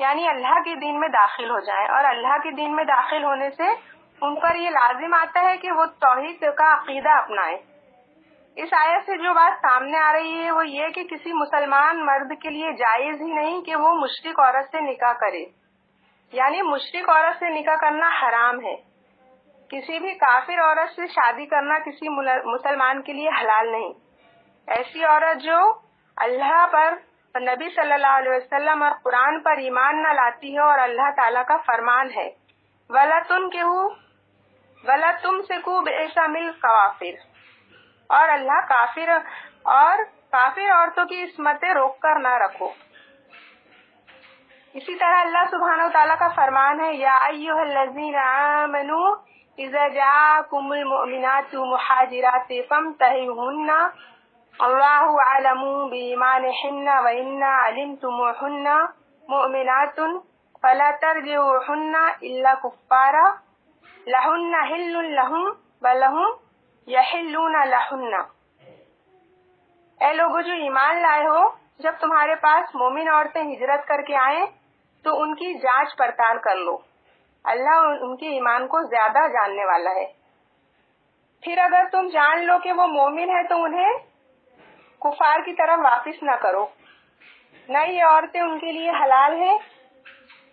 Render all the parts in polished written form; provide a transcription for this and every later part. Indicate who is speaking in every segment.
Speaker 1: یعنی اللہ کے دین میں داخل ہو جائیں، اور اللہ کے دین میں داخل ہونے سے ان پر یہ لازم آتا ہے کہ وہ توحید کا عقیدہ اپنائیں۔ اس آیت سے جو بات سامنے آ رہی ہے وہ یہ کہ کسی مسلمان مرد کے لیے جائز ہی نہیں کہ وہ مشرک عورت سے نکاح کرے، یعنی مشرک عورت سے نکاح کرنا حرام ہے۔ کسی بھی کافر عورت سے شادی کرنا کسی مسلمان کے لیے حلال نہیں۔ ایسی عورت جو اللہ پر، نبی صلی اللہ علیہ وسلم اور قرآن پر ایمان نہ لاتی ہے، اور اللہ تعالیٰ کا فرمان ہے وَلَا تُمْسِكُوا بِعِصَمِ الْكَوَافِرِ، اور اللہ کافر عورتوں کی عصمتیں روک کر نہ رکھو۔ اسی طرح اللہ سبحانہ و تعالیٰ کا فرمان ہے یا ایھا الذین آمنوا اذا جاءکم المؤمنات مہاجرات فامتحنوہن اللہ اعلم بایمانہن وإن علمتموہن مؤمنات فلا ترجعوہن الا کفارا لہن حل لہم ولہم یحلون لہن۔ اے لوگوں جو ایمان لائے ہو، جب تمہارے پاس مومن عورتیں ہجرت کر کے آئیں تو ان کی جانچ پڑتال کر لو، اللہ ان کے ایمان کو زیادہ جاننے والا ہے۔ پھر اگر تم جان لو کہ وہ مومن ہے تو انہیں کفار کی طرف واپس نہ کرو، نہ یہ عورتیں ان کے لیے حلال ہیں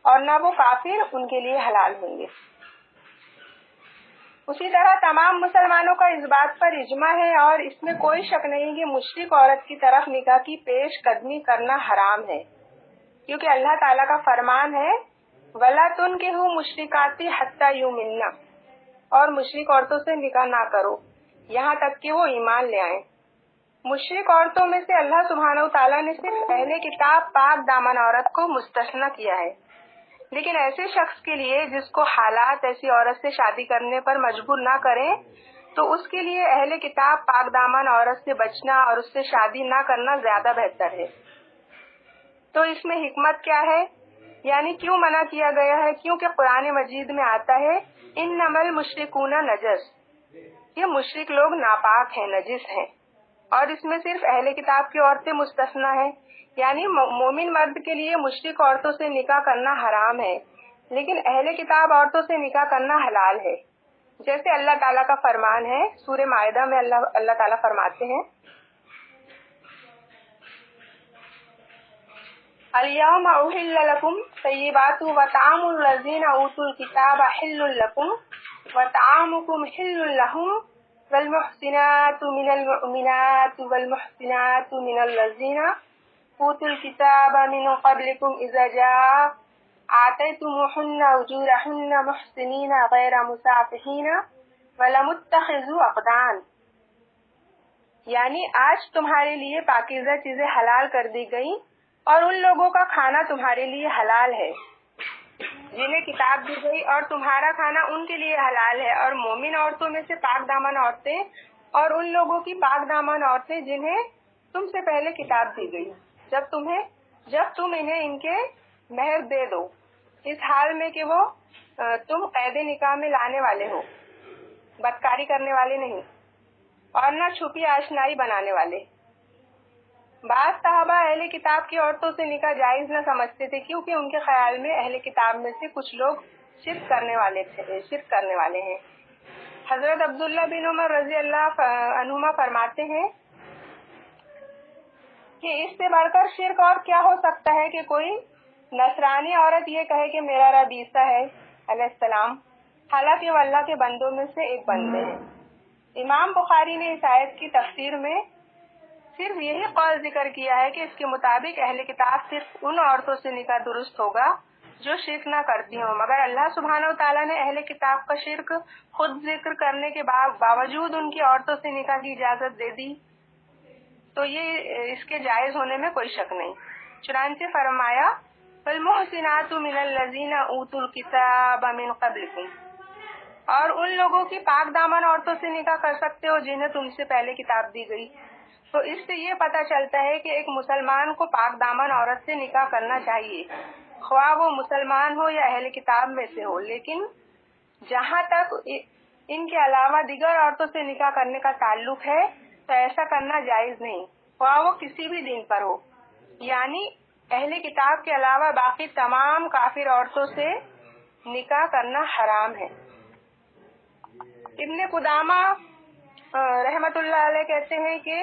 Speaker 1: اور نہ وہ کافر ان کے لیے حلال ہوں گے۔ اسی طرح تمام مسلمانوں کا اس بات پر اجماع ہے اور اس میں کوئی شک نہیں کہ مشرک عورت کی طرف نکاح کی پیش قدمی کرنا حرام ہے، کیونکہ اللہ تعالیٰ کا فرمان ہے وَلَا تُنْكِحُوا الْمُشْرِكَاتِ حَتَّى يُؤْمِنَّ، اور مشرک عورتوں سے نکاح نہ کرو یہاں تک کہ وہ ایمان لے آئیں۔ مشرک عورتوں میں سے اللہ سبحانہ و تعالیٰ نے صرف اہل کتاب پاک دامن عورت کو مستثنی کیا ہے، لیکن ایسے شخص کے لیے جس کو حالات ایسی عورت سے شادی کرنے پر مجبور نہ کریں تو اس کے لیے اہل کتاب پاک دامن عورت سے بچنا اور اس سے شادی نہ کرنا زیادہ بہتر ہے۔ تو اس میں حکمت کیا ہے؟ یعنی کیوں منع کیا گیا ہے؟ کیونکہ قرآن مجید میں آتا ہے انما المشرکون نجس، یہ مشرک لوگ ناپاک ہیں، نجس ہیں، اور اس میں صرف اہل کتاب کی عورتیں مستثنی ہیں، یعنی مومن مرد کے لیے مشرک عورتوں سے نکاح کرنا حرام ہے، لیکن اہل کتاب عورتوں سے نکاح کرنا حلال ہے۔ جیسے اللہ تعالیٰ کا فرمان ہے سورہ مائدہ میں اللہ تعالیٰ فرماتے ہیں اليوم احل لكم طیبات وطعام الذین اوتوا الکتاب حل لكم وطعامکم حل لهم والمحصنات من المؤمنات والمحصنات من الذین اوتوا الکتاب من قبلكم اذا جاء آتیتموهن اجورهن محصنین غیر مسافحین ولم اتخذوا اقدان، یعنی آج تمہارے لیے پاکیزہ چیزیں حلال کر دی گئی اور ان لوگوں کا کھانا تمہارے لیے حلال ہے جنہیں کتاب دی گئی، اور تمہارا کھانا ان کے لیے حلال ہے، اور مومن عورتوں میں سے پاک دامن عورتیں اور ان لوگوں کی پاک دامن عورتیں جنہیں تم سے پہلے کتاب دی گئی، جب تم انہیں ان کے مہر دے دو، اس حال میں کہ وہ تم قید نکاح میں لانے والے ہو، بدکاری کرنے والے نہیں، اور نہ چھپی آشنائی بنانے والے۔ بعض صحابہ اہل کتاب کی عورتوں سے نکاح جائز نہ سمجھتے تھے، کیونکہ ان کے خیال میں اہل کتاب میں سے کچھ لوگ شرک کرنے والے ہیں۔ حضرت عبداللہ بن عمر رضی اللہ عنہما فرماتے ہیں کہ اس سے بڑھ کر شرک اور کیا ہو سکتا ہے کہ کوئی نصرانی عورت یہ کہے کہ میرا رب عیسیٰ ہے علیہ السلام، حالانکہ وہ اللہ کے بندوں میں سے ایک بندے ہیں۔ امام بخاری نے اس آیت کی تفسیر میں صرف یہی قول ذکر کیا ہے کہ اس کے مطابق اہل کتاب صرف ان عورتوں سے نکاح درست ہوگا جو شرک نہ کرتی ہوں، مگر اللہ سبحانہ و تعالیٰ نے اہل کتاب کا شرک خود ذکر کرنے کے باوجود ان کی عورتوں سے نکاح کی اجازت دے دی، تو یہ اس کے جائز ہونے میں کوئی شک نہیں۔ چنانچہ فرمایا فالمحسنات من الذین اوتوا الکتاب من قبلکم، اور ان لوگوں کی پاک دامن عورتوں سے نکاح کر سکتے ہو جنہیں تم سے پہلے کتاب دی گئی۔ تو اس سے یہ پتہ چلتا ہے کہ ایک مسلمان کو پاک دامن عورت سے نکاح کرنا چاہیے، خواہ وہ مسلمان ہو یا اہل کتاب میں سے ہو، لیکن جہاں تک ان کے علاوہ دیگر عورتوں سے نکاح کرنے کا تعلق ہے تو ایسا کرنا جائز نہیں، خواہ وہ کسی بھی دین پر ہو، یعنی اہل کتاب کے علاوہ باقی تمام کافر عورتوں سے نکاح کرنا حرام ہے۔ ابن قدامہ رحمت اللہ علیہ کہتے ہیں کہ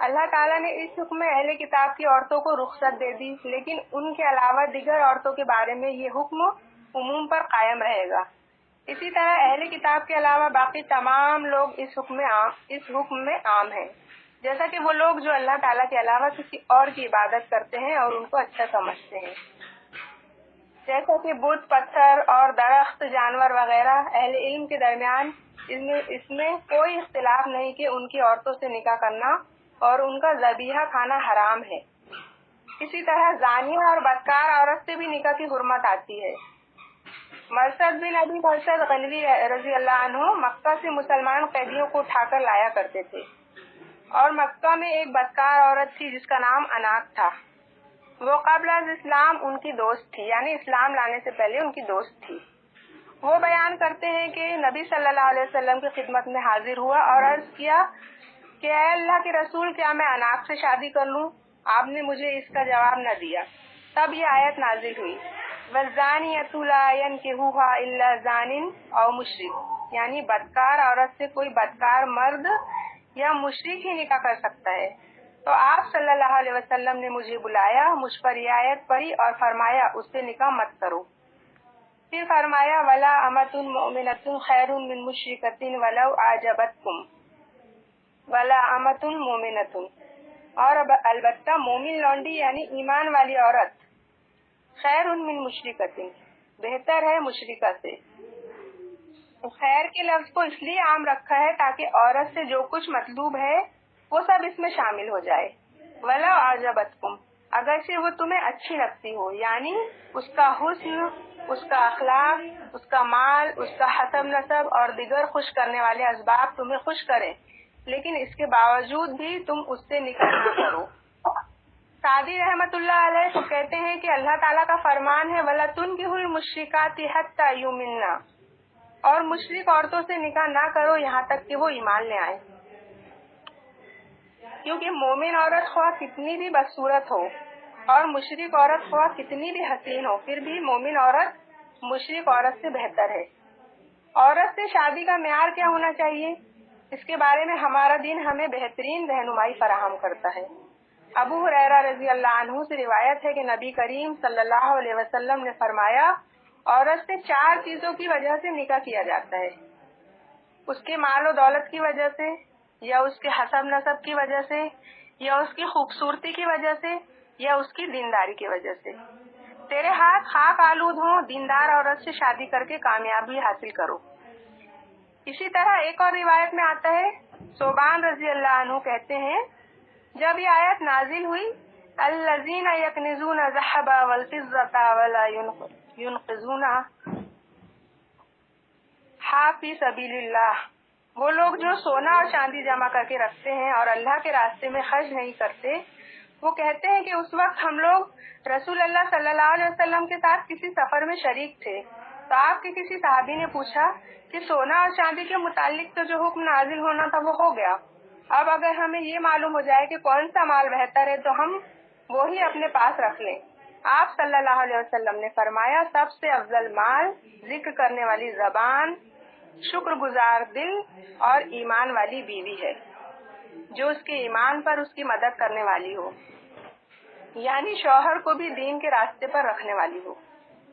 Speaker 1: اللہ تعالیٰ نے اس حکم میں اہل کتاب کی عورتوں کو رخصت دے دی، لیکن ان کے علاوہ دیگر عورتوں کے بارے میں یہ حکم عموم پر قائم رہے گا۔ اسی طرح اہل کتاب کے علاوہ باقی تمام لوگ اس حکم میں عام ہیں، جیسا کہ وہ لوگ جو اللہ تعالیٰ کے علاوہ کسی اور کی عبادت کرتے ہیں اور ان کو اچھا سمجھتے ہیں، جیسا کہ بت، پتھر اور درخت، جانور وغیرہ۔ اہل علم کے درمیان اس میں کوئی اختلاف نہیں کہ ان کی عورتوں سے نکاح کرنا اور ان کا ذبیحہ کھانا حرام ہے۔ اسی طرح زانیہ اور بدکار عورت سے بھی نکاح کی حرمت آتی ہے۔ مرثد بن ابی مرثد غنوی رضی اللہ عنہ مکہ سے مسلمان قیدیوں کو اٹھا کر لایا کرتے تھے، اور مکہ میں ایک بدکار عورت تھی جس کا نام اناق تھا۔ وہ قبل از اسلام ان کی دوست تھی، یعنی اسلام لانے سے پہلے ان کی دوست تھی۔ وہ بیان کرتے ہیں کہ نبی صلی اللہ علیہ وسلم کی خدمت میں حاضر ہوا اور عرض کیا کہ اے اللہ کے رسول، کیا میں اناق سے شادی کر لوں؟ آپ نے مجھے اس کا جواب نہ دیا۔ تب یہ آیت نازل ہوئی، وَالزَّانِيَةُ لَا يَنكِحُهَا إِلَّا زَانٍ أَوْ مُشْرِكٌ، یعنی بدکار عورت سے کوئی بدکار مرد یا مشرک ہی نکاح کر سکتا ہے۔ تو آپ صلی اللہ علیہ وسلم نے مجھے بلایا، مجھ پر یہ آیت پڑھی اور فرمایا اس سے نکاح مت کرو۔ پھر فرمایا وَلَا أَمَةٌ مُؤْمِنَةٌ خَيْرٌ مِّن مُشْرِكَةٍ وَلَوْ أَعْجَبَتْكُمْ وَلَا أَمَةٌ مُؤْمِنَةٌ، اور البتہ مومن لونڈی یعنی ایمان والی عورت خیر من مشرکۃ، بہتر ہے مشرکہ سے۔ خیر کے لفظ کو اس لیے عام رکھا ہے تاکہ عورت سے جو کچھ مطلوب ہے وہ سب اس میں شامل ہو جائے۔ وَلَوْ أَعْجَبَتْكُمْ، اگرچہ وہ تمہیں اچھی لگتی ہو، یعنی اس کا حسن، اس کا اخلاق، اس کا مال، اس کا حسب نسب اور دیگر خوش کرنے والے اسباب تمہیں خوش کریں، لیکن اس کے باوجود بھی تم اس سے نکاح نہ کرو۔ سعدی رحمت اللہ علیہ تو کہتے ہیں کہ اللہ تعالیٰ کا فرمان ہے وَلَا تُنكِحُوا الْمُشْرِكَاتِ حَتَّى يُؤْمِنَّ، اور مشرک عورتوں سے نکاح نہ کرو یہاں تک کہ وہ ایمان لے آئیں، کیونکہ مومن عورت خواہ کتنی بھی بدصورت ہو اور مشرک عورت خواہ کتنی بھی حسین ہو، پھر بھی مومن عورت مشرک عورت سے بہتر ہے۔ عورت سے شادی کا معیار کیا ہونا چاہیے، اس کے بارے میں ہمارا دین ہمیں بہترین رہنمائی فراہم کرتا ہے۔ ابو ہریرہ رضی اللہ عنہ سے روایت ہے کہ نبی کریم صلی اللہ علیہ وسلم نے فرمایا عورت سے 4 چیزوں کی وجہ سے نکاح کیا جاتا ہے، اس کے مال و دولت کی وجہ سے، یا اس کے حسب نسب کی وجہ سے، یا اس کی خوبصورتی کی وجہ سے، یا اس کی دینداری کی وجہ سے۔ تیرے ہاتھ خاک آلود ہوں، دیندار عورت سے شادی کر کے کامیابی حاصل کرو۔ اسی طرح ایک اور روایت میں آتا ہے، صوبان رضی اللہ عنہ کہتے ہیں جب یہ آیت نازل ہوئی الذین یکنزون الذھب والفضة ولا ینقذونها فی سبیل اللہ، وہ لوگ جو سونا اور چاندی جمع کر کے رکھتے ہیں اور اللہ کے راستے میں خرچ نہیں کرتے، وہ کہتے ہیں کہ اس وقت ہم لوگ رسول اللہ صلی اللہ علیہ وسلم کے ساتھ کسی سفر میں شریک تھے، تو آپ کے کسی صحابی نے پوچھا کہ سونا اور چاندی کے متعلق تو جو حکم نازل ہونا تھا وہ ہو گیا، اب اگر ہمیں یہ معلوم ہو جائے کہ کون سا مال بہتر ہے تو ہم وہی اپنے پاس رکھ لیں۔ آپ صلی اللہ علیہ وسلم نے فرمایا سب سے افضل مال ذکر کرنے والی زبان، شکر گزار دل اور ایمان والی بیوی ہے، جو اس کے ایمان پر اس کی مدد کرنے والی ہو، یعنی شوہر کو بھی دین کے راستے پر رکھنے والی ہو۔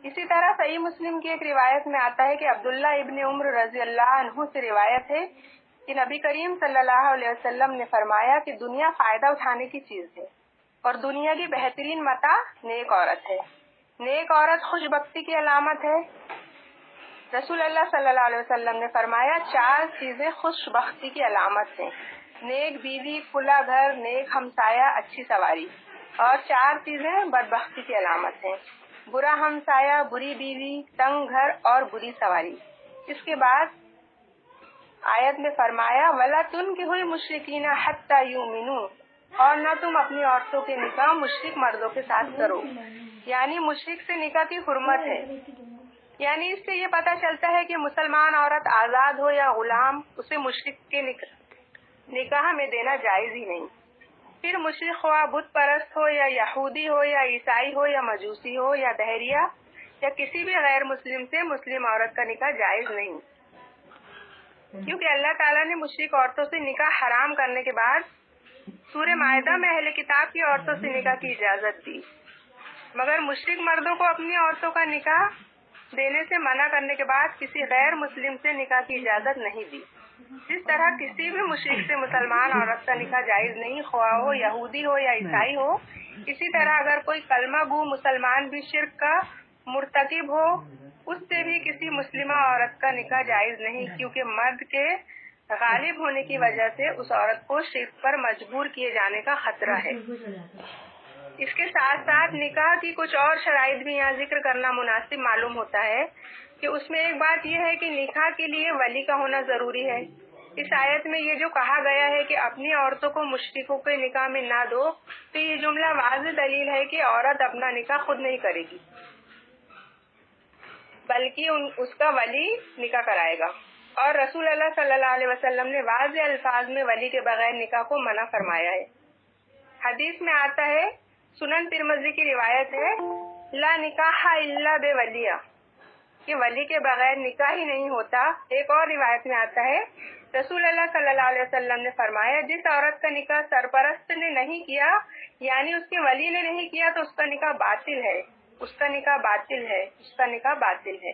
Speaker 1: اسی طرح صحیح مسلم کی ایک روایت میں آتا ہے کہ عبداللہ ابن عمر رضی اللہ عنہ سے روایت ہے کہ نبی کریم صلی اللہ علیہ وسلم نے فرمایا کہ دنیا فائدہ اٹھانے کی چیز ہے اور دنیا کی بہترین متاع نیک عورت ہے، نیک عورت خوش بختی کی علامت ہے۔ رسول اللہ صلی اللہ علیہ وسلم نے فرمایا 4 چیزیں خوش بختی کی علامت ہیں، نیک بیوی، کھلا گھر، نیک ہمسایہ، اچھی سواری، اور 4 چیزیں بدبختی کی علامت ہیں، برا ہمسایہ، بری بیوی، تنگ گھر اور بری سواری۔ اس کے بعد آیت میں فرمایا وَلَا تُنكِحُوا الْمُشْرِكِينَ حَتَّى يُؤْمِنُوا، اور نہ تم اپنی عورتوں کے نکاح مشرک مردوں کے ساتھ کرو، یعنی مشرک سے نکاح کی حرمت ہے۔ یعنی اس سے یہ پتہ چلتا ہے کہ مسلمان عورت آزاد ہو یا غلام، اسے مشرک کے نکاح میں دینا جائز ہی نہیں۔ پھر مشرک خواہ بت پرست ہو یا یہودی ہو یا عیسائی ہو یا مجوسی ہو یا دہریہ یا کسی بھی غیر مسلم سے مسلم عورت کا نکاح جائز نہیں، کیونکہ اللہ تعالیٰ نے مشرک عورتوں سے نکاح حرام کرنے کے بعد سورہ مائدہ میں اہل کتاب کی عورتوں سے نکاح کی اجازت دی، مگر مشرک مردوں کو اپنی عورتوں کا نکاح دینے سے منع کرنے کے بعد کسی غیر مسلم سے نکاح کی اجازت نہیں دی۔ جس طرح کسی بھی مشرک سے مسلمان عورت کا نکاح جائز نہیں، خواہ ہو یہودی ہو یا عیسائی ہو، اسی طرح اگر کوئی کلمہ گو مسلمان بھی شرک کا مرتکب ہو، اس سے بھی کسی مسلمہ عورت کا نکاح جائز نہیں، کیونکہ مرد کے غالب ہونے کی وجہ سے اس عورت کو شرک پر مجبور کیے جانے کا خطرہ ہے۔ اس کے ساتھ ساتھ نکاح کی کچھ اور شرائط بھی یہاں ذکر کرنا مناسب معلوم ہوتا ہے کہ اس میں ایک بات یہ ہے کہ نکاح کے لیے ولی کا ہونا ضروری ہے۔ اس آیت میں یہ جو کہا گیا ہے کہ اپنی عورتوں کو مشرکوں کے نکاح میں نہ دو، تو یہ جملہ واضح دلیل ہے کہ عورت اپنا نکاح خود نہیں کرے گی بلکہ اس کا ولی نکاح کرائے گا، اور رسول اللہ صلی اللہ علیہ وسلم نے واضح الفاظ میں ولی کے بغیر نکاح کو منع فرمایا ہے۔ حدیث میں آتا ہے، سنن ترمذی کی روایت ہے، لا نکاح الا بولیہ، کہ ولی کے بغیر نکاح ہی نہیں ہوتا۔ ایک اور روایت میں آتا ہے، رسول اللہ صلی اللہ علیہ وسلم نے فرمایا، جس عورت کا نکاح سرپرست نے نہیں کیا یعنی اس کے ولی نے نہیں کیا تو اس کا نکاح باطل ہے، اس کا نکاح باطل ہے، اس کا نکاح باطل ہے۔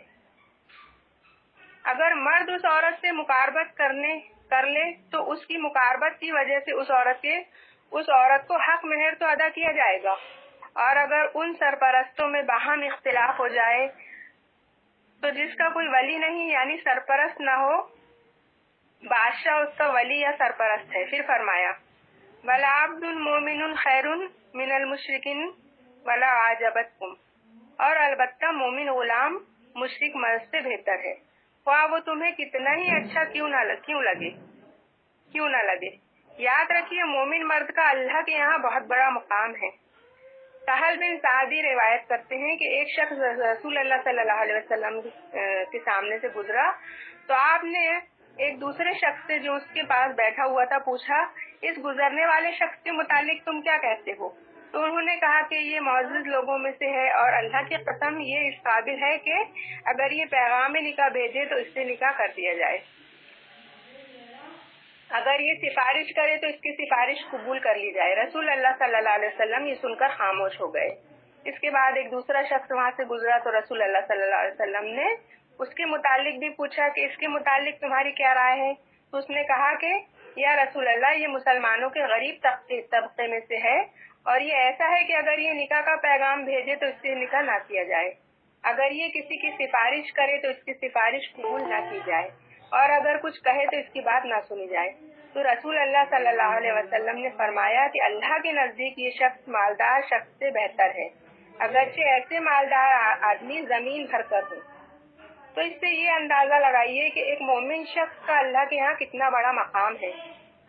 Speaker 1: اگر مرد اس عورت سے مقاربت کر لے تو اس کی مقاربت کی وجہ سے اس عورت کو حق مہر تو ادا کیا جائے گا، اور اگر ان سرپرستوں میں باہم اختلاف ہو جائے تو جس کا کوئی ولی نہیں یعنی سرپرست نہ ہو، بادشاہ اس کا ولی یا سرپرست ہے۔ پھر فرمایا، وَلَا عَبْدٌ مُؤْمِنٌ خَيْرٌ مِنَ الْمُشْرِكِينَ وَلَا عَجَبَتْكُمْ، اور البتہ مومن غلام مشرک مرد سے بہتر ہے، خواہ وہ تمہیں کتنا ہی اچھا کیوں نہ لگے۔ یاد رکھیے، مومن مرد کا اللہ کے یہاں بہت بڑا مقام ہے۔ سہل بن سعدی روایت کرتے ہیں کہ ایک شخص رسول اللہ صلی اللہ علیہ وسلم کے سامنے سے گزرا تو آپ نے ایک دوسرے شخص سے جو اس کے پاس بیٹھا ہوا تھا پوچھا، اس گزرنے والے شخص کے متعلق تم کیا کہتے ہو؟ تو انہوں نے کہا کہ یہ معزز لوگوں میں سے ہے، اور اللہ کی قسم یہ اس قابل ہے کہ اگر یہ پیغام نکاح بھیجے تو اس سے نکاح کر دیا جائے، اگر یہ سفارش کرے تو اس کی سفارش قبول کر لی جائے۔ رسول اللہ صلی اللہ علیہ وسلم یہ سن کر خاموش ہو گئے۔ اس کے بعد ایک دوسرا شخص وہاں سے گزرا تو رسول اللہ صلی اللہ علیہ وسلم نے اس کے متعلق بھی پوچھا کہ اس کے متعلق تمہاری کیا رائے ہے؟ تو اس نے کہا کہ یا رسول اللہ، یہ مسلمانوں کے غریب طبقے میں سے ہے، اور یہ ایسا ہے کہ اگر یہ نکاح کا پیغام بھیجے تو اس سے نکاح نہ کیا جائے، اگر یہ کسی کی سفارش کرے تو اس کی سفارش قبول نہ کی جائے، اور اگر کچھ کہے تو اس کی بات نہ سنی جائے۔ تو رسول اللہ صلی اللہ علیہ وسلم نے فرمایا کہ اللہ کے نزدیک یہ شخص مالدار شخص سے بہتر ہے، اگرچہ ایسے مالدار آدمی زمین بھر کر ہو۔ تو اس سے یہ اندازہ لگائیے کہ ایک مومن شخص کا اللہ کے ہاں کتنا بڑا مقام ہے۔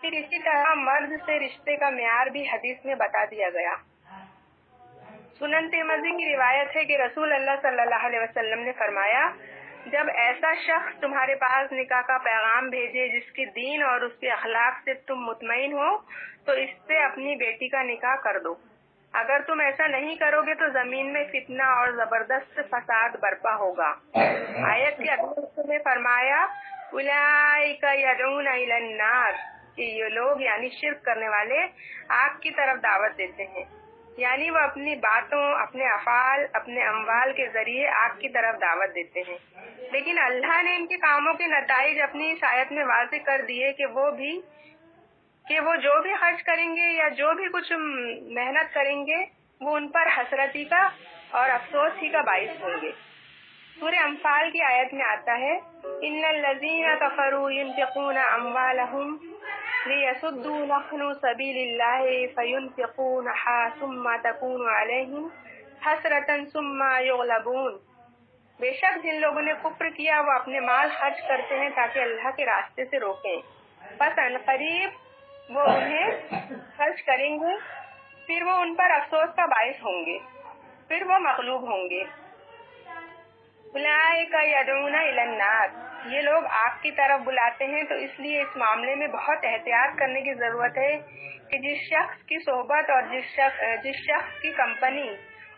Speaker 1: پھر اسی طرح مرد سے رشتے کا معیار بھی حدیث میں بتا دیا گیا۔ سنن ترمذی کی روایت ہے کہ رسول اللہ صلی اللہ علیہ وسلم نے فرمایا، جب ایسا شخص تمہارے پاس نکاح کا پیغام بھیجے جس کے دین اور اس کے اخلاق سے تم مطمئن ہو تو اس سے اپنی بیٹی کا نکاح کر دو۔ اگر تم ایسا نہیں کرو گے تو زمین میں فتنہ اور زبردست فساد برپا ہوگا۔ آیت کے اگلے حصے میں فرمایا، اولئک یدعون الی النار، کہ یہ لوگ یعنی شرک کرنے والے آگ کی طرف دعوت دیتے ہیں، یعنی وہ اپنی باتوں، اپنے افعال، اپنے اموال کے ذریعے آگ کی طرف دعوت دیتے ہیں۔ لیکن اللہ نے ان کے کاموں کے نتائج اپنی اس آیت میں واضح کر دیے کہ وہ جو بھی خرچ کریں گے یا جو بھی کچھ محنت کریں گے وہ ان پر حسرت ہی کا اور افسوس ہی کا باعث ہوں گے۔ سورہ انفال کی آیت میں آتا ہے، ان الذین کفروا ينفقون اموالهم ليصدوا عن سبیل اللہ فینفقونها ثم تکون علیہم حسرة ثم یغلبون، بے شک جن لوگوں نے کفر کیا وہ اپنے مال خرچ کرتے ہیں تاکہ اللہ کے راستے سے روکیں، پس عنقریب وہ انہیں خرچ کریں گے، پھر وہ ان پر افسوس کا باعث ہوں گے، پھر وہ مغلوب ہوں گے۔ اولئک یدعون الی النار، یہ لوگ آگ کی طرف بلاتے ہیں، تو اس لیے اس معاملے میں بہت احتیاط کرنے کی ضرورت ہے کہ جس شخص کی صحبت اور جس شخص کی کمپنی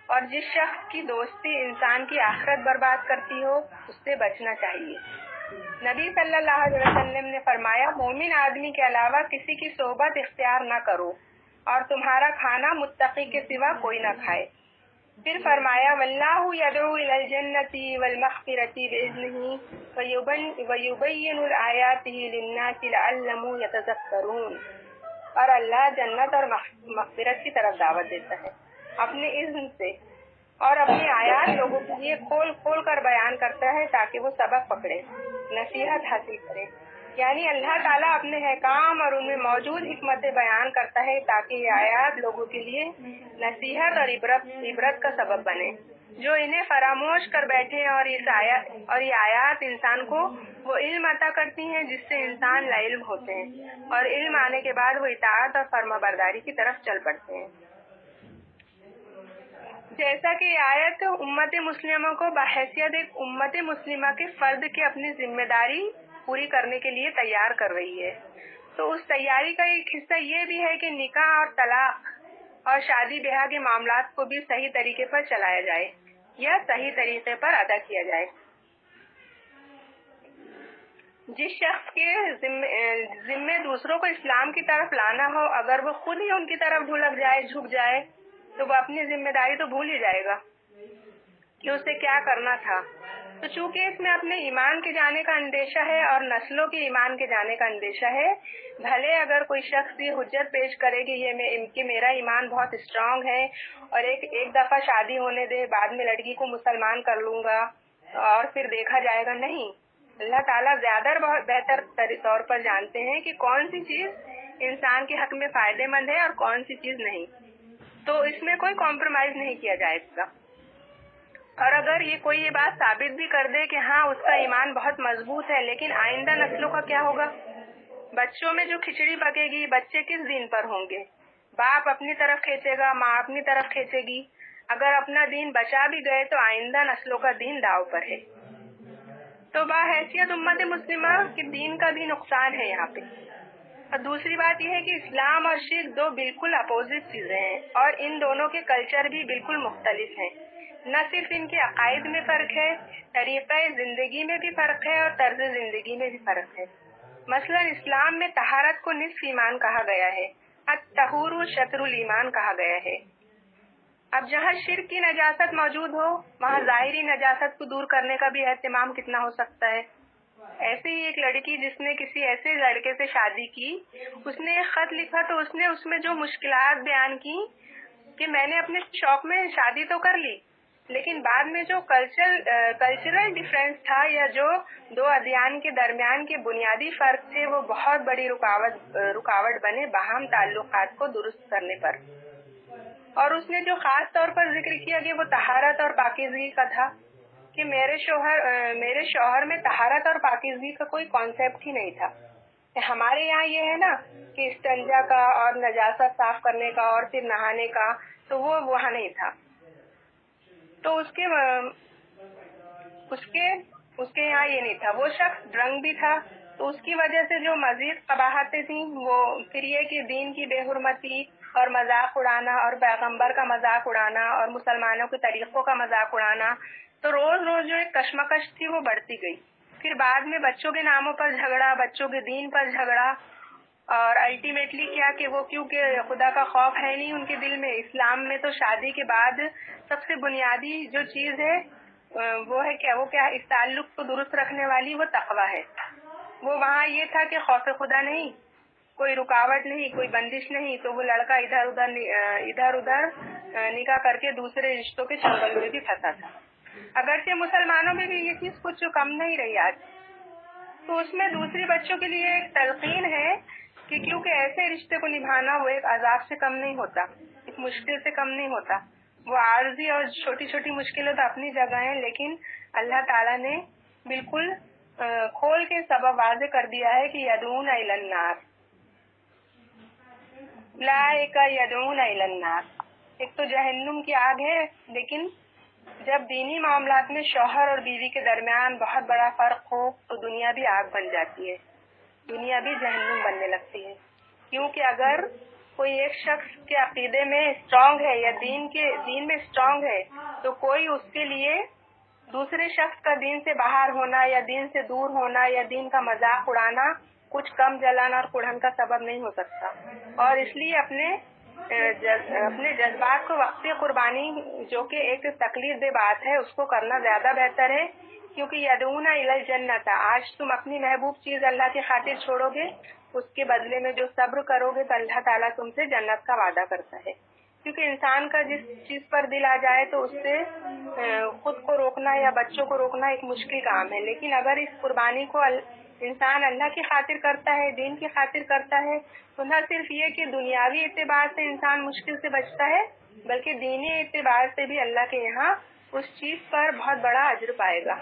Speaker 1: اور جس شخص کی دوستی انسان کی آخرت برباد کرتی ہو، اس سے بچنا چاہیے۔ نبی صلی اللہ علیہ وسلم نے فرمایا، مومن آدمی کے علاوہ کسی کی صحبت اختیار نہ کرو اور تمہارا کھانا متقی کے سوا کوئی نہ کھائے۔ پھر فرمایا، واللہ یدعو الی الجنۃ والمغفرۃ باذنہ ویبین آیاتہ للناس لعلہم یتذکرون، اور اللہ جنت اور مغفرت کی طرف دعوت دیتا ہے اپنے اذن سے، اور اپنی آیات لوگوں کے لیے کھول کھول کر بیان کرتا ہے تاکہ وہ سبق پکڑے، نصیحت حاصل کرے۔ یعنی اللہ تعالیٰ اپنے احکام اور ان میں موجود حکمتیں بیان کرتا ہے تاکہ یہ آیات لوگوں کے لیے نصیحت اور عبرت کا سبب بنے۔ جو انہیں فراموش کر بیٹھے اور یہ آیات انسان کو وہ علم عطا کرتی ہیں جس سے انسان لا علم ہوتے ہیں، اور علم آنے کے بعد وہ اطاعت اور فرما برداری کی طرف چل پڑتے ہیں۔ جیسا کہ یہ آیت امت مسلمہ کو بحیثیت ایک امت مسلمہ کے فرد کے اپنی ذمہ داری پوری کرنے کے لیے تیار کر رہی ہے، تو اس تیاری کا ایک حصہ یہ بھی ہے کہ نکاح اور طلاق اور شادی بیاہ کے معاملات کو بھی صحیح طریقے پر چلایا جائے یا صحیح طریقے پر ادا کیا جائے۔ جس شخص کے ذمے دوسروں کو اسلام کی طرف لانا ہو، اگر وہ خود ہی ان کی طرف جھک جائے تو وہ اپنی ذمہ داری تو بھول ہی جائے گا کہ اسے کیا کرنا تھا۔ تو چونکہ اس میں اپنے ایمان کے جانے کا اندیشہ ہے اور نسلوں کے ایمان کے جانے کا اندیشہ ہے، بھلے اگر کوئی شخص یہ حجت پیش کرے کہ میرا ایمان بہت اسٹرانگ ہے اور ایک دفعہ شادی ہونے دے، بعد میں لڑکی کو مسلمان کر لوں گا اور پھر دیکھا جائے گا، نہیں، اللہ تعالیٰ زیادہ بہت بہتر طور پر جانتے ہیں کہ کون سی چیز انسان کے حق میں فائدے مند ہے اور کون سی چیز نہیں، تو اس میں کوئی کمپرومائز نہیں کیا جائے گا۔ اور اگر کوئی یہ بات ثابت بھی کر دے کہ ہاں اس کا ایمان بہت مضبوط ہے، لیکن آئندہ نسلوں کا کیا ہوگا؟ بچوں میں جو کھچڑی پکے گی، بچے کس دین پر ہوں گے؟ باپ اپنی طرف کھینچے گا، ماں اپنی طرف کھینچے گی۔ اگر اپنا دین بچا بھی گئے تو آئندہ نسلوں کا دین داؤ پر ہے۔ تو بحیثیت امت مسلمہ کے دین کا بھی نقصان ہے یہاں پہ۔ اور دوسری بات یہ ہے کہ اسلام اور شرک دو بالکل اپوزٹ چیزیں ہیں، اور ان دونوں کے کلچر بھی بالکل مختلف ہیں۔ نہ صرف ان کے عقائد میں فرق ہے، طریقہ زندگی میں بھی فرق ہے اور طرز زندگی میں بھی فرق ہے۔ مثلا اسلام میں طہارت کو نصف ایمان کہا گیا ہے، الطہور شطر الایمان کہا گیا ہے۔ اب جہاں شرک کی نجاست موجود ہو، وہاں ظاہری نجاست کو دور کرنے کا بھی اہتمام کتنا ہو سکتا ہے۔ ایسے ہی ایک لڑکی جس نے کسی ایسے لڑکے سے شادی کی، اس نے ایک خط لکھا تو اس نے اس میں جو مشکلات بیان کی کہ میں نے اپنے شوق میں شادی تو کر لی، لیکن بعد میں جو کلچرل ڈیفرنس تھا یا جو دو ادیان کے درمیان کے بنیادی فرق تھے، وہ بہت بڑی رکاوٹ بنے باہم تعلقات کو درست کرنے پر۔ اور اس نے جو خاص طور پر ذکر کیا کہ وہ طہارت اور پاکیزگی کا تھا، کہ میرے شوہر میں طہارت اور پاکیزگی کا کوئی کانسیپٹ ہی نہیں تھا۔ ہمارے یہاں یہ ہے نا کہ استنجا کا اور نجاست صاف کرنے کا اور پھر نہانے کا، تو وہ وہاں نہیں تھا۔ تو اس کے یہاں یہ نہیں تھا۔ وہ شخص ڈرنک بھی تھا، تو اس کی وجہ سے جو مزید قباحتیں تھیں، وہ پھر یہ کہ دین کی بے حرمتی اور مذاق اڑانا اور پیغمبر کا مذاق اڑانا اور مسلمانوں کے طریقوں کا مذاق اڑانا، تو روز روز جو ایک کشمکش تھی وہ بڑھتی گئی۔ پھر بعد میں بچوں کے ناموں پر جھگڑا، بچوں کے دین پر جھگڑا، اور الٹیمیٹلی کیا کہ وہ کیونکہ خدا کا خوف ہے نہیں ان کے دل میں۔ اسلام میں تو شادی کے بعد سب سے بنیادی جو چیز ہے وہ ہے کیا اس تعلق کو درست رکھنے والی وہ تقویٰ ہے۔ وہ وہاں یہ تھا کہ خوف خدا نہیں، کوئی رکاوٹ نہیں، کوئی بندش نہیں، تو وہ لڑکا ادھر ادھر نکاح کر کے دوسرے رشتوں کے چنگل میں بھی پھنسا تھا۔ اگرچہ مسلمانوں میں بھی یہ چیز کچھ کم نہیں رہی آج، تو اس میں دوسری بچوں کے لیے ایک تلقین ہے کہ کیونکہ ایسے رشتے کو نبھانا وہ ایک عذاب سے کم نہیں ہوتا، ایک مشکل سے کم نہیں ہوتا۔ وہ عارضی اور چھوٹی چھوٹی مشکلیں تو اپنی جگہ ہیں، لیکن اللہ تعالیٰ نے بالکل کھول کے سبب واضح کر دیا ہے کہ یدعون الی النار، اولئک یدعون الی النار۔ ایک تو جہنم کی آگ ہے، لیکن جب دینی معاملات میں شوہر اور بیوی کے درمیان بہت بڑا فرق ہو تو دنیا بھی آگ بن جاتی ہے، دنیا بھی جہنم بننے لگتی ہے، کیونکہ اگر کوئی ایک شخص کے عقیدے میں اسٹرانگ ہے یا دین میں اسٹرانگ ہے تو کوئی اس کے لیے دوسرے شخص کا دین سے باہر ہونا یا دین سے دور ہونا یا دین کا مذاق اڑانا کچھ کم جلان اور کڑھن کا سبب نہیں ہو سکتا. اور اس لیے اپنے جذبات کو وقتی قربانی، جو کہ ایک تکلیف دہ بات ہے، اس کو کرنا زیادہ بہتر ہے، کیونکہ یدعون الی الجنت، آج تم اپنی محبوب چیز اللہ کی خاطر چھوڑو گے، اس کے بدلے میں جو صبر کرو گے تو اللہ تعالیٰ تم سے جنت کا وعدہ کرتا ہے. کیونکہ انسان کا جس چیز پر دل آ جائے تو اس سے خود کو روکنا یا بچوں کو روکنا ایک مشکل کام ہے، لیکن اگر اس قربانی کو انسان اللہ کی خاطر کرتا ہے، دین کی خاطر کرتا ہے، تو نہ صرف یہ کہ دنیاوی اعتبار سے انسان مشکل سے بچتا ہے بلکہ دینی اعتبار سے بھی اللہ کے یہاں اس چیز پر بہت بڑا اجر پائے گا.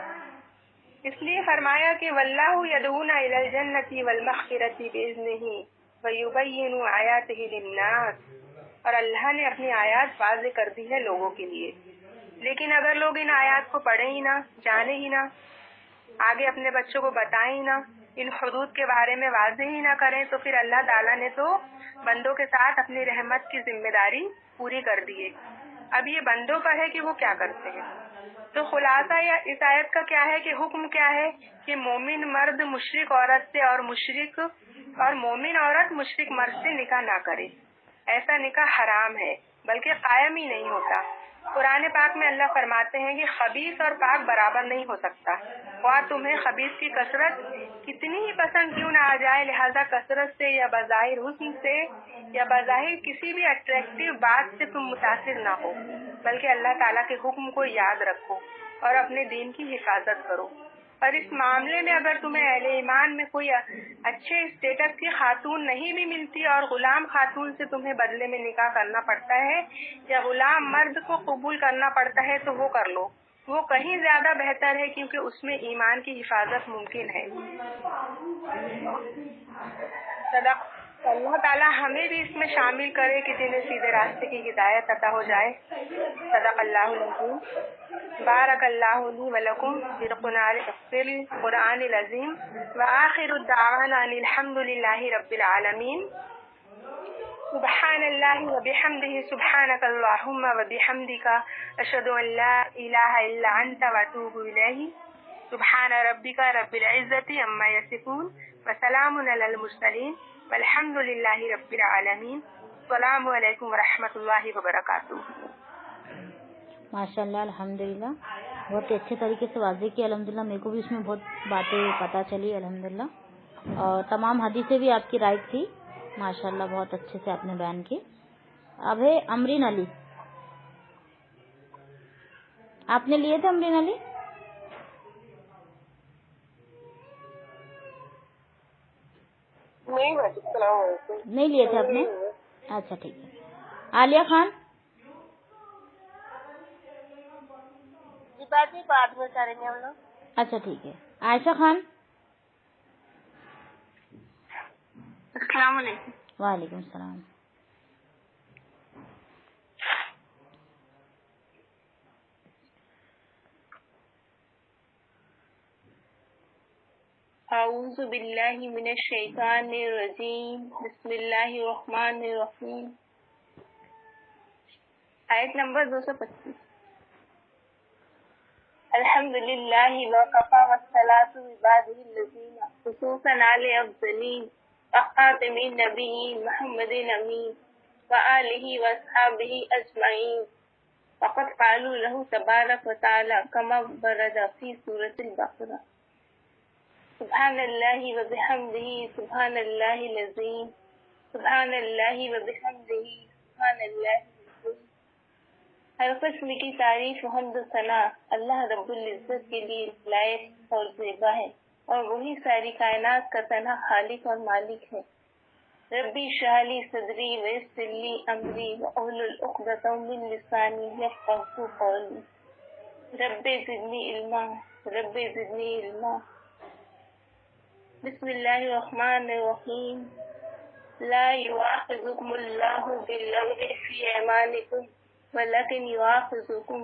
Speaker 1: اس لیے فرمایا کہ واللہ یدعون الی الجنۃ والمغفرۃ باذنہ ویبین آیاتہ للناس، اور اللہ نے اپنی آیات واضح کر دی ہے لوگوں کے لیے. لیکن اگر لوگ ان آیات کو پڑھیں ہی نہ، جانیں ہی نہ، آگے اپنے بچوں کو بتائیں ہی نہ، ان حدود کے بارے میں واضح ہی نہ کریں، تو پھر اللہ تعالیٰ نے تو بندوں کے ساتھ اپنی رحمت کی ذمہ داری پوری کر دی ہے. اب یہ بندوں پر ہے کہ وہ کیا کرتے ہیں. تو خلاصہ یا اس آیت کا کیا ہے کہ حکم کیا ہے کہ مومن مرد مشرک عورت سے اور مومن عورت مشرک مرد سے نکاح نہ کرے. ایسا نکاح حرام ہے، بلکہ قائم ہی نہیں ہوتا. قرآن پاک میں اللہ فرماتے ہیں کہ خبیث اور پاک برابر نہیں ہو سکتا، خواہ تمہیں خبیث کی کثرت کتنی ہی پسند کیوں نہ آ جائے، لہذا کثرت سے یا بظاہر حسن سے یا بظاہر کسی بھی اٹریکٹیو بات سے تم متاثر نہ ہو، بلکہ اللہ تعالیٰ کے حکم کو یاد رکھو اور اپنے دین کی حفاظت کرو. اور اس معاملے میں اگر تمہیں اہل ایمان میں کوئی اچھے اسٹیٹس کی خاتون نہیں بھی ملتی اور غلام خاتون سے تمہیں بدلے میں نکاح کرنا پڑتا ہے یا غلام مرد کو قبول کرنا پڑتا ہے تو وہ کر لو، وہ کہیں زیادہ بہتر ہے، کیونکہ اس میں ایمان کی حفاظت ممکن ہے. صدق اللہ تعالیٰ ہمیں بھی اس میں شامل کرے کہ جنہیں سیدھے راستے کی ہدایت عطا ہو جائے. صدق اللہ العظیم. بارک اللہ لی ولکم فی القرآن العظیم وآخر الدعوانا ان الحمد للہ رب العالمین. سبحان اللہ وبحمدہ سبحانک اللہم وبحمدک اشہد ان لا الہ الا انت واتوب الیہ. سبحان ربک رب العزت عما یصفون وسلام علی المرسلین والحمد للہ رب العالمین. السلام علیکم ورحمۃ اللہ وبرکاتہ.
Speaker 2: ماشاء اللہ، الحمدللہ بہت ہی اچھے طریقے سے واضح کی. الحمدللہ میرے کو بھی اس میں بہت باتیں پتہ چلی الحمدللہ، اور تمام حدیثیں بھی آپ کی رائٹ تھی. ماشاء اللہ بہت اچھے سے آپ نے بیان کی. اب ہے امرین علی، آپ نے لیے تھے امرین علی؟ نہیں لیے تھے آپ نے؟ اچھا ٹھیک ہے. عالیہ خان؟
Speaker 3: بعد میں کریں گے ہم لوگ.
Speaker 2: اچھا ٹھیک ہے. عائشہ خان؟
Speaker 1: السلام علیکم.
Speaker 2: وعلیکم السلام.
Speaker 1: اعوذ باللہ من الشیطان الرجیم. بسم اللہ الرحمن الرحیم. آیت نمبر 225. الحمد للہ وکفی والصلاۃ عبادہ الذین خصوصا علی افضلین وخاتم النبیین محمد امین وآلہ واصحابہ اجمعین. وقد قالوا له تبارک وتعالی کما ورد فی سورۃ البقرہ. سبحان اللہ وبحمدہ سبحان اللہ العظیم. سبحان اللہ وبحمدہ سبحان اللہ العظیم. ہر قسم کی تعریف و حمد و ثنا اللہ رب العزت کے لیے لائق اور زیبا ہے، اور وہی ساری کائنات کا تنہا خالق اور مالک ہے. ربی اشرح لی صدری ویسر لی امری واحلل عقدۃ من لسانی یفقہوا قولی. رب زدنی علما رب زدنی علما. بسم اللہ الرحمن الرحیم. لا یؤاخذکم اللہ باللغو فی ایمانکم ولکن یؤاخذکم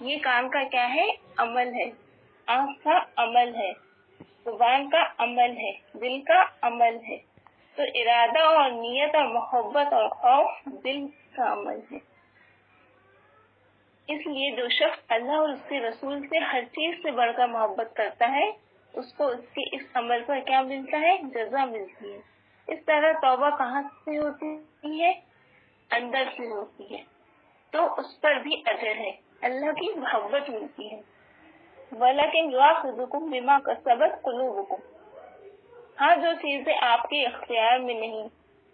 Speaker 3: یہ کان کا کیا ہے؟ عمل ہے. آنکھ کا عمل ہے. زبان کا عمل ہے. دل کا عمل ہے. تو ارادہ اور نیت اور محبت اور خوف دل کا عمل ہے. اس لیے جو شخص اللہ اور اس کے رسول سے ہر چیز سے بڑھ کر محبت کرتا ہے اس کو اس کے اس عمل پر کیا ملتا ہے؟ جزا ملتی ہے. اس طرح توبہ کہاں سے ہوتی ہے؟ اندر سے ہوتی ہے. تو اس پر بھی اجر ہے، اللہ کی محبت ملتی ہے. وَلَكِنْ يُؤَاخِذُكُم بِمَا كَسَبَتْ قُلُوبُكُم. ہاں جو چیزیں آپ کے اختیار میں نہیں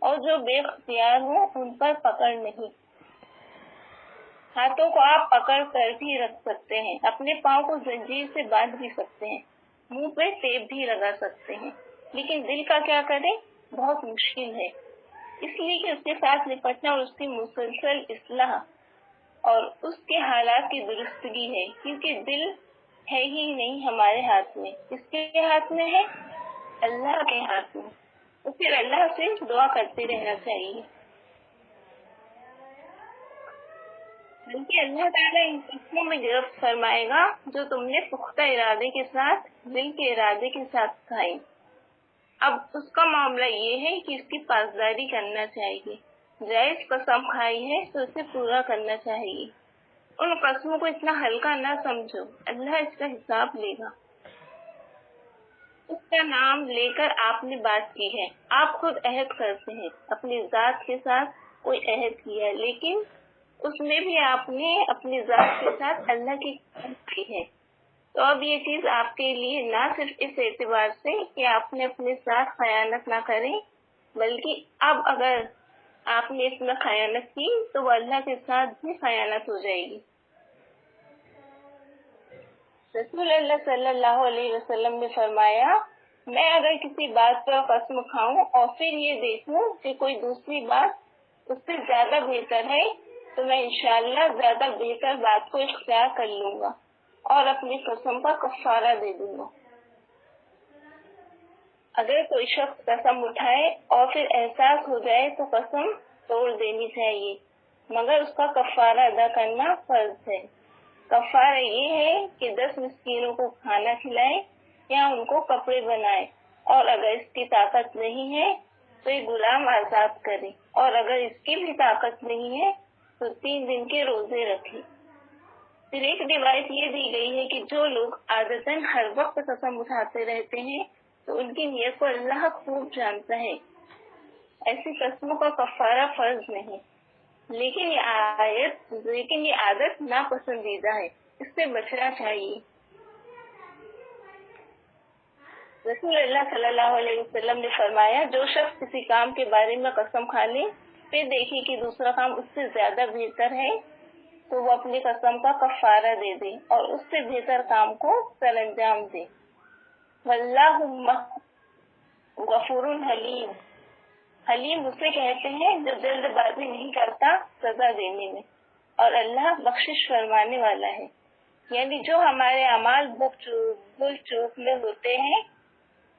Speaker 3: اور جو بے اختیار ہوں ان پر پکڑ نہیں. ہاتھوں کو آپ پکڑ کر بھی رکھ سکتے ہیں، اپنے پاؤں کو زنجیر سے باندھ بھی سکتے ہیں، منہ پہ ٹیپ بھی لگا سکتے ہیں، لیکن دل کا کیا کریں؟ بہت مشکل ہے. اس لیے کہ اس کے ساتھ نپٹنا اور اس کی مسلسل اصلاح اور اس کے حالات کی درستگی ہے، کیونکہ دل ہے ہی نہیں ہمارے ہاتھ میں. کس کے ہاتھ میں ہے؟ اللہ کے ہاتھ میں. تو پھر اللہ سے دعا کرتے رہنا چاہیے. بلکہ اللہ تعالیٰ ان قسموں میں گرفت فرمائے گا جو تم نے پختہ ارادے کے ساتھ دل کے ارادے کے ساتھ کھائی. اب اس کا معاملہ یہ ہے کہ اس کی پاسداری کرنا چاہیے. جائز قسم کھائی ہے تو اسے پورا کرنا چاہیے. ان قسموں کو اتنا ہلکا نہ سمجھو، اللہ اس کا حساب لے گا. اس کا نام لے کر آپ نے بات کی ہے. آپ خود عہد کرتے ہیں، اپنی ذات کے ساتھ کوئی عہد کیا ہے، لیکن اس میں بھی آپ نے اپنی ذات کے ساتھ اللہ کی قسم کی ہے. تو اب یہ چیز آپ کے لیے نہ صرف اس اعتبار سے کہ آپ نے اپنے ساتھ خیانت نہ کریں، بلکہ اب اگر آپ نے اس میں خیانت کی تو وہ اللہ کے ساتھ بھی خیانت ہو جائے گی. رسول اللہ صلی اللہ علیہ وسلم نے فرمایا، میں اگر کسی بات پر قسم کھاؤں اور پھر یہ دیکھوں کہ کوئی دوسری بات اس سے زیادہ بہتر ہے تو میں انشاءاللہ زیادہ بہتر بات کو اختیار کر لوں گا اور اپنی قسم کا کفارہ دے دوں گا. اگر کوئی شخص قسم اٹھائے اور پھر احساس ہو جائے تو قسم توڑ دینی چاہیے، مگر اس کا کفارہ ادا کرنا فرض ہے. کفارہ یہ ہے کہ 10 مسکینوں کو کھانا کھلائے یا ان کو کپڑے بنائے، اور اگر اس کی طاقت نہیں ہے تو ایک غلام آزاد کرے، اور اگر اس کی بھی طاقت نہیں ہے تو 3 دن کے روزے رکھے. پھر ایک روایت یہ دی گئی ہے کہ جو لوگ عادتاً ہر وقت قسم اٹھاتے رہتے ہیں تو ان کی نیت کو اللہ خوب جانتا ہے. ایسی قسموں کا کفارہ فرض نہیں، لیکن یہ عادت ناپسندیدہ ہے، اس سے بچنا چاہیے. رسول اللہ صلی اللہ علیہ وسلم نے فرمایا، جو شخص کسی کام کے بارے میں قسم کھا لے پھر دیکھے کہ دوسرا کام اس سے زیادہ بہتر ہے تو وہ اپنی قسم کا کفارہ دے دے اور اس سے بہتر کام کو سر انجام دے. واللہ غفور حلیم. حلیم اسے کہتے ہیں جو جلد بازی نہیں کرتا سزا دینے میں، اور اللہ بخشش فرمانے والا ہے. یعنی جو ہمارے اعمال بھول چوک میں ہوتے ہیں،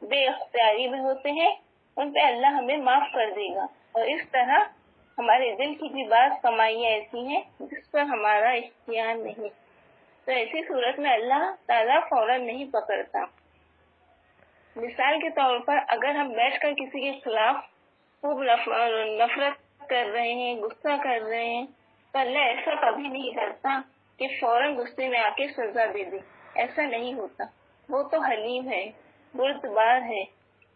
Speaker 3: بے اختیاری میں ہوتے ہیں، ان پہ اللہ ہمیں معاف کر دے گا. اور اس طرح ہمارے دل کی بھی بعض کمائیاں ایسی ہیں جس پر ہمارا اختیار نہیں، تو ایسی صورت میں اللہ تعالیٰ فوراً نہیں پکڑتا. مثال کے طور پر اگر ہم بیٹھ کر کسی کے خلاف خوب نفرت کر رہے ہیں، غصہ کر رہے ہیں، تو اللہ ایسا کبھی نہیں کرتا کہ فوراً غصے میں آ کے سزا دے دے. ایسا نہیں ہوتا. وہ تو حلیم ہے، بردبار ہے.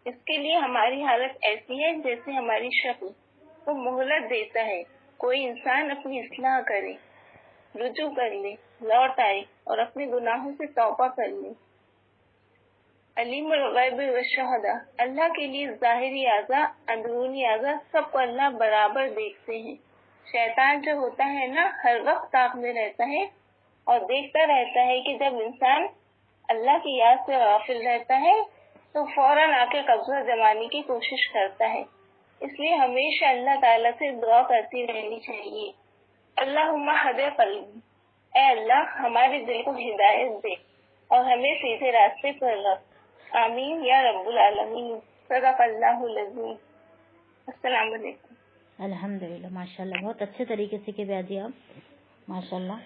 Speaker 3: اس کے لیے ہماری حالت ایسی ہے جیسے ہماری شکل. وہ مہلت دیتا ہے. کوئی انسان اپنی اصلاح کرے، رجوع کر لے، لوٹ آئے اور اپنے گناہوں سے توبہ کر لے. علیم الغیب والشہادہ. اللہ کے لیے ظاہری اعضاء، اندرونی اعضاء سب کو اللہ برابر دیکھتے ہیں. شیطان جو ہوتا ہے نا، ہر وقت تاق میں رہتا ہے اور دیکھتا رہتا ہے کہ جب انسان اللہ کی یاد سے غافل رہتا ہے تو فوراً آ کے قبضہ جمانے کی کوشش کرتا ہے. اس لیے ہمیشہ اللہ تعالیٰ سے دعا کرتی رہنی چاہیے. اللہم ہد قلبی. اے اللہ ہمارے دل کو ہدایت دے اور ہمیں سیدھے راستے پر رکھ. آمین یا رب العالمین. صدق اللہ العظیم. السلام علیکم.
Speaker 2: الحمدللہ. ماشاء اللہ، بہت اچھے طریقے سے بیان دیا آپ. ماشاء اللہ.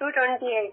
Speaker 3: 228।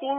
Speaker 3: 3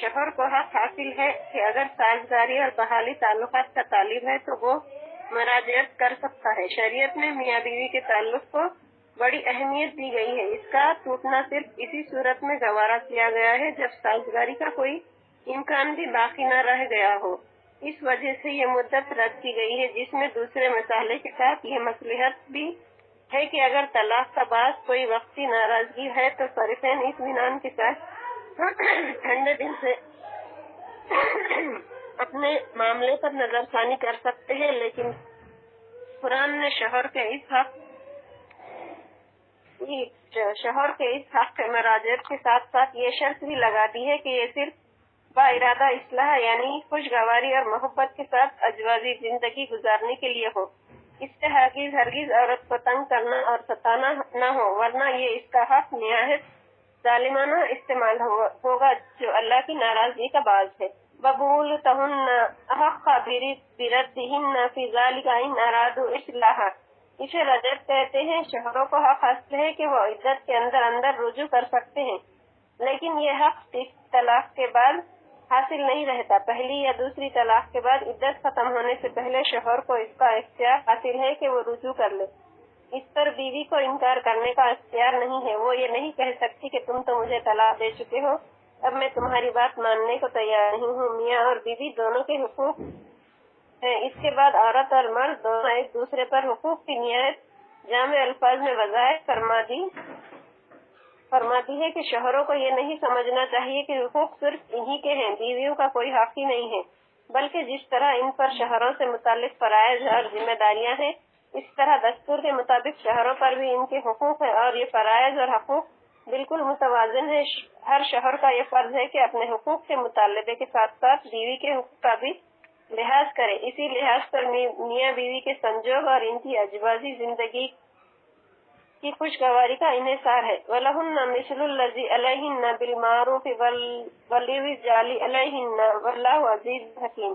Speaker 3: شوہر کو حق حاصل ہے کہ اگر سازگاری اور بحالی تعلقات کا طالب ہے تو وہ مراجعت کر سکتا ہے۔ شریعت میں میاں بیوی کے تعلق کو بڑی اہمیت دی گئی ہے۔ اس کا ٹوٹنا صرف اسی صورت میں گوارا کیا گیا ہے جب سازگاری کا کوئی امکان بھی باقی نہ رہ گیا ہو۔ اس وجہ سے یہ مدت رد کی گئی ہے، جس میں دوسرے مسئلے کے ساتھ یہ مصلحت بھی ہے کہ اگر طلاق کا باعث کوئی وقتی ناراضگی ہے تو طرفین اطمینان کے ساتھ ٹھنڈے دل سے اپنے معاملے پر نظر ثانی کر سکتے ہیں، لیکن قرآن نے شوہر کے اس حق مراجعت کے ساتھ ساتھ یہ شرط بھی لگا دی ہے کہ یہ صرف با ارادہ اصلاح یعنی خوشگواری اور محبت کے ساتھ ازواجی زندگی گزارنے کے لیے ہو۔ اس سے ہرگز عورت کو تنگ کرنا اور ستانا نہ ہو، ورنہ یہ اس کا حق نہایت ظالمانہ استعمال ہوگا جو اللہ کی ناراضگی کا باعث ہے۔ وَبُعُولَتُهُنَّ أَحَقُّ بِرَدِّهِنَّ فِي ذَلِكَ إِنْ أَرَادُوا إِصْلَاحًا۔ اسے رجعت کہتے ہیں۔ شوہروں کو حق حاصل ہے کہ وہ عدت کے اندر رجوع کر سکتے ہیں، لیکن یہ حق طلاق کے بعد حاصل نہیں رہتا۔ پہلی یا دوسری طلاق کے بعد عدت ختم ہونے سے پہلے شوہر کو اس کا اختیار حاصل ہے کہ وہ رجوع کر لے۔ اس پر بیوی کو انکار کرنے کا اختیار نہیں ہے۔ وہ یہ نہیں کہہ سکتی کہ تم تو مجھے طلاق دے چکے ہو، اب میں تمہاری بات ماننے کو تیار نہیں ہوں۔ میاں اور بیوی دونوں کے حقوق ہیں۔ اس کے بعد عورت اور مرد دونوں ایک دوسرے پر حقوق کی نہایت جامع الفاظ میں وضاحت فرماتی ہے کہ شوہروں کو یہ نہیں سمجھنا چاہیے کہ حقوق صرف انہی کے ہیں، بیویوں کا کوئی حق ہی نہیں ہے، بلکہ جس طرح ان پر شوہروں سے متعلق فرائض اور ذمہ داریاں ہیں، اس طرح دستور کے مطابق شوہروں پر بھی ان کے حقوق ہیں، اور یہ فرائض اور حقوق بالکل متوازن ہے۔ ہر شوہر کا یہ فرض ہے کہ اپنے حقوق کے مطالبے کے ساتھ ساتھ بیوی کے حقوق کا بھی لحاظ کرے۔ اسی لحاظ پر میاں بیوی کے سنجوگ اور ان کی ازواجی زندگی کی خوشگواری کا انحصار ہے۔ وَلَهُنَّ مِثْلُ الَّذِي عَلَيْهِنَّ بِالْمَعْرُوفِ وَلِلرِّجَالِ عَلَيْهِنَّ وَاللَّهُ عَزِيزٌ حَكِيمٌ،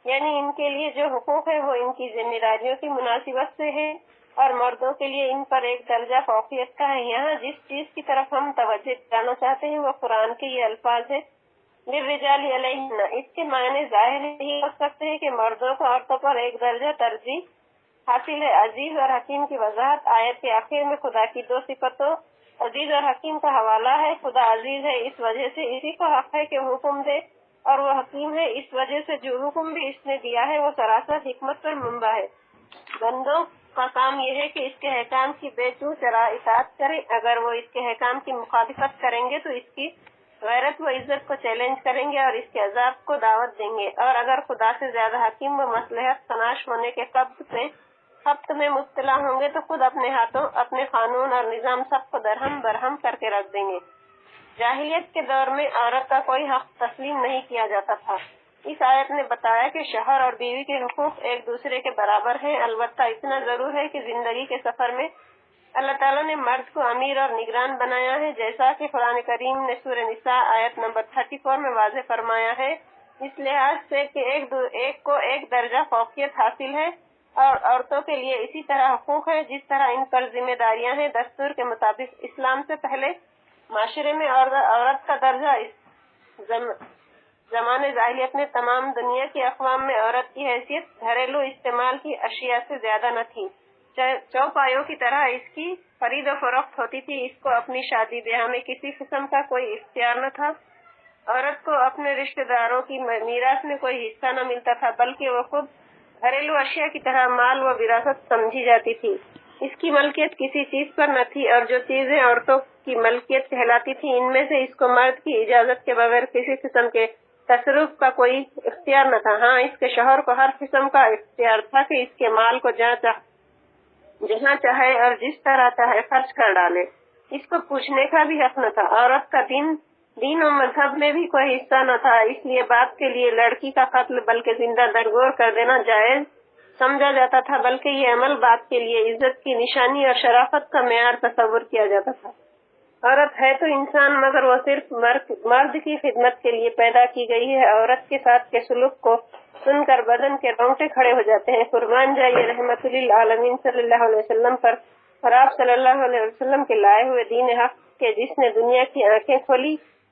Speaker 3: یعنی ان کے لیے جو حقوق ہے وہ ان کی ذمہ داریوں کی مناسبت سے ہے، اور مردوں کے لیے ان پر ایک درجہ فوقیت کا ہے۔ یہاں جس چیز کی طرف ہم توجہ دلانا چاہتے ہیں وہ قرآن کے یہ الفاظ ہے للرجال علیہن۔ اس کے معنی ظاہر یہ ہو سکتے ہیں کہ مردوں کو عورتوں پر ایک درجہ ترجیح حاصل ہے۔ عزیز اور حکیم کی وضاحت آیت کے آخر میں خدا کی دو صفتوں عزیز اور حکیم کا حوالہ ہے۔ خدا عزیز ہے، اس وجہ سے اسی کو حق ہے کہ وہ حکم دے، اور وہ حکیم ہے، اس وجہ سے جو حکم بھی اس نے دیا ہے وہ سراسر حکمت پر منبع ہے۔ بندوں کا کام یہ ہے کہ اس کے احکام کی بے چوں چرا اطاعت کریں۔ اگر وہ اس کے احکام کی مخالفت کریں گے تو اس کی غیرت و عزت کو چیلنج کریں گے اور اس کے عذاب کو دعوت دیں گے، اور اگر خدا سے زیادہ حکیم و مصلحت تناش ہونے کے خبط میں مبتلا ہوں گے تو خود اپنے ہاتھوں اپنے قانون اور نظام سب کو درہم برہم کر کے رکھ دیں گے۔ جاہلیت کے دور میں عورت کا کوئی حق تسلیم نہیں کیا جاتا تھا۔ اس آیت نے بتایا کہ شوہر اور بیوی کے حقوق ایک دوسرے کے برابر ہیں، البتہ اتنا ضرور ہے کہ زندگی کے سفر میں اللہ تعالیٰ نے مرد کو امیر اور نگران بنایا ہے، جیسا کہ قرآن کریم نے سورہ نساء آیت نمبر 34 میں واضح فرمایا ہے۔ اس لحاظ سے کہ ایک کو ایک درجہ فوقیت حاصل ہے، اور عورتوں کے لیے اسی طرح حقوق ہے جس طرح ان پر ذمہ داریاں ہیں۔ دستور کے مطابق اسلام سے پہلے معاشرے میں عورت کا درجہ زمانے جاہلیت میں تمام دنیا کی اقوام میں عورت کی حیثیت گھریلو استعمال کی اشیاء سے زیادہ نہ تھی۔ چوپایوں کی طرح اس کی خرید و فروخت ہوتی تھی۔ اس کو اپنی شادی بیاہ میں کسی قسم کا کوئی اختیار نہ تھا۔ عورت کو اپنے رشتہ داروں کی میراث میں کوئی حصہ نہ ملتا تھا، بلکہ وہ خود گھریلو اشیاء کی طرح مال و وراثت سمجھی جاتی تھی۔ اس کی ملکیت کسی چیز پر نہ تھی، اور جو چیزیں عورتوں کی ملکیت کہلاتی تھی ان میں سے اس کو مرد کی اجازت کے بغیر کسی قسم کے تصرف کا کوئی اختیار نہ تھا۔ ہاں، اس کے شوہر کو ہر قسم کا اختیار تھا کہ اس کے مال کو جہاں چاہے اور جس طرح چاہے خرچ کر ڈالے۔ اس کو پوچھنے کا بھی حق نہ تھا۔ عورت کا دین و مذہب میں بھی کوئی حصہ نہ تھا، اس لیے باپ کے لیے لڑکی کا قتل بلکہ زندہ درگور کر دینا جائز سمجھا جاتا تھا، بلکہ یہ عمل باپ کے لیے عزت کی نشانی اور شرافت کا معیار تصور کیا جاتا تھا۔ عورت ہے تو انسان، مگر وہ صرف مرد کی خدمت کے لیے پیدا کی گئی ہے۔ عورت کے ساتھ کے سلوک کو سن کر بدن کے رونگٹے کھڑے ہو جاتے ہیں۔ قربان جائیے رحمت للعالمین صلی اللہ علیہ وسلم پر، اور آپ صلی اللہ علیہ وسلم کے لائے ہوئے دین حق کے، جس نے دنیا کی آنکھیں کھولی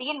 Speaker 4: 3